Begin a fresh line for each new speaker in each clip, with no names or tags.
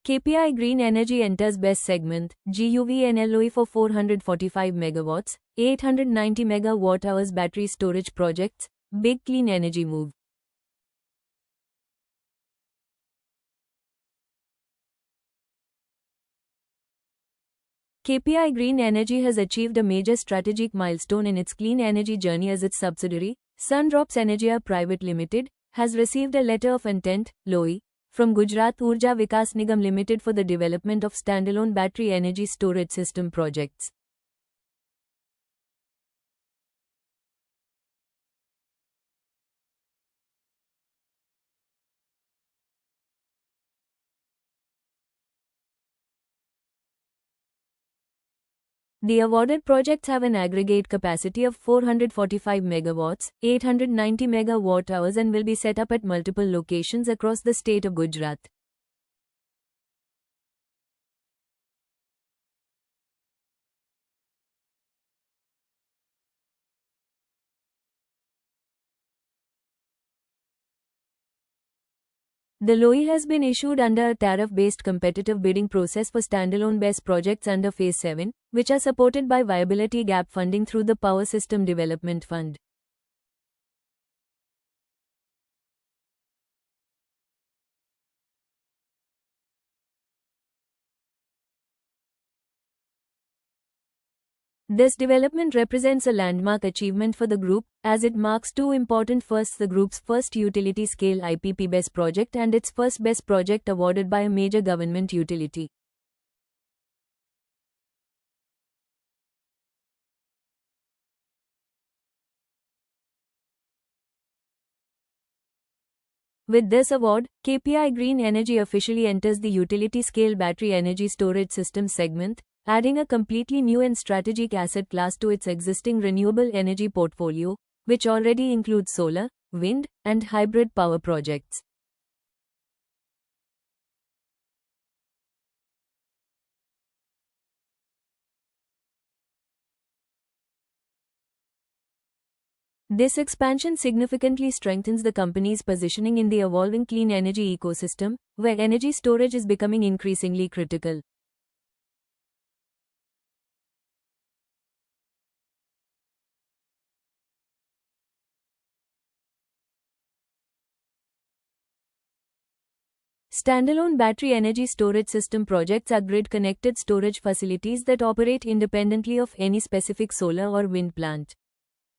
KPI Green Energy enters BESS segment, GUV and LOE for 445 MW, 890 MWh battery storage projects, big clean energy move. KPI Green Energy has achieved a major strategic milestone in its clean energy journey as its subsidiary, Sundrops Energia Private Limited, has received a letter of intent, LOI, from Gujarat Urja Vikas Nigam Limited for the development of standalone battery energy storage system projects. The awarded projects have an aggregate capacity of 445 MW, 890 MWh and will be set up at multiple locations across the state of Gujarat. The LOI has been issued under a tariff-based competitive bidding process for standalone BESS projects under Phase 7, which are supported by Viability Gap funding through the Power System Development Fund. This development represents a landmark achievement for the group, as it marks two important firsts: the group's first utility-scale IPP BESS project and its first BESS project awarded by a major government utility. With this award, KPI Green Energy officially enters the utility-scale battery energy storage system segment, adding a completely new and strategic asset class to its existing renewable energy portfolio, which already includes solar, wind, and hybrid power projects. This expansion significantly strengthens the company's positioning in the evolving clean energy ecosystem, where energy storage is becoming increasingly critical. Standalone battery energy storage system projects are grid-connected storage facilities that operate independently of any specific solar or wind plant.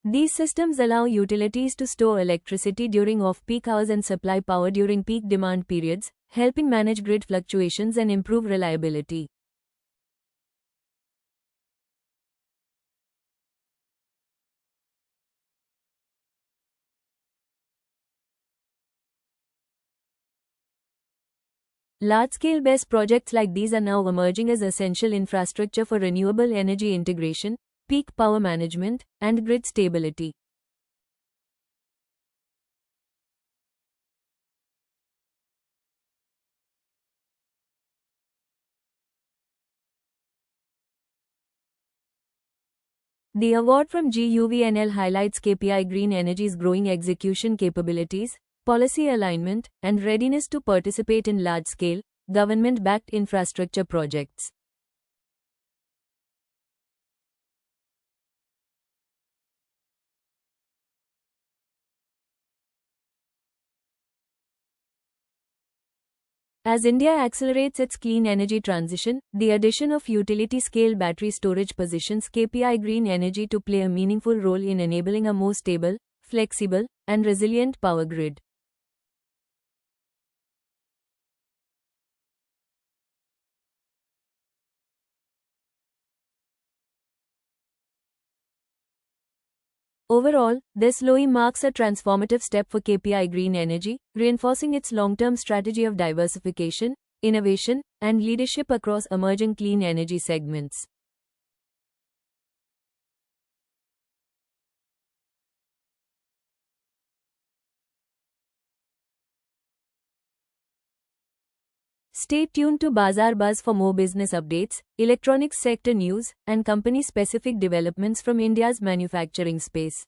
These systems allow utilities to store electricity during off-peak hours and supply power during peak demand periods, helping manage grid fluctuations and improve reliability. Large-scale BESS projects like these are now emerging as essential infrastructure for renewable energy integration, peak power management, and grid stability. The award from GUVNL highlights KPI Green Energy's growing execution capabilities, policy alignment, and readiness to participate in large-scale, government-backed infrastructure projects. As India accelerates its clean energy transition, the addition of utility-scale battery storage positions KPI Green Energy to play a meaningful role in enabling a more stable, flexible, and resilient power grid. Overall, this LOI marks a transformative step for KPI Green Energy, reinforcing its long-term strategy of diversification, innovation, and leadership across emerging clean energy segments. Stay tuned to Bazaar Buzz for more business updates, electronics sector news, and company-specific developments from India's manufacturing space.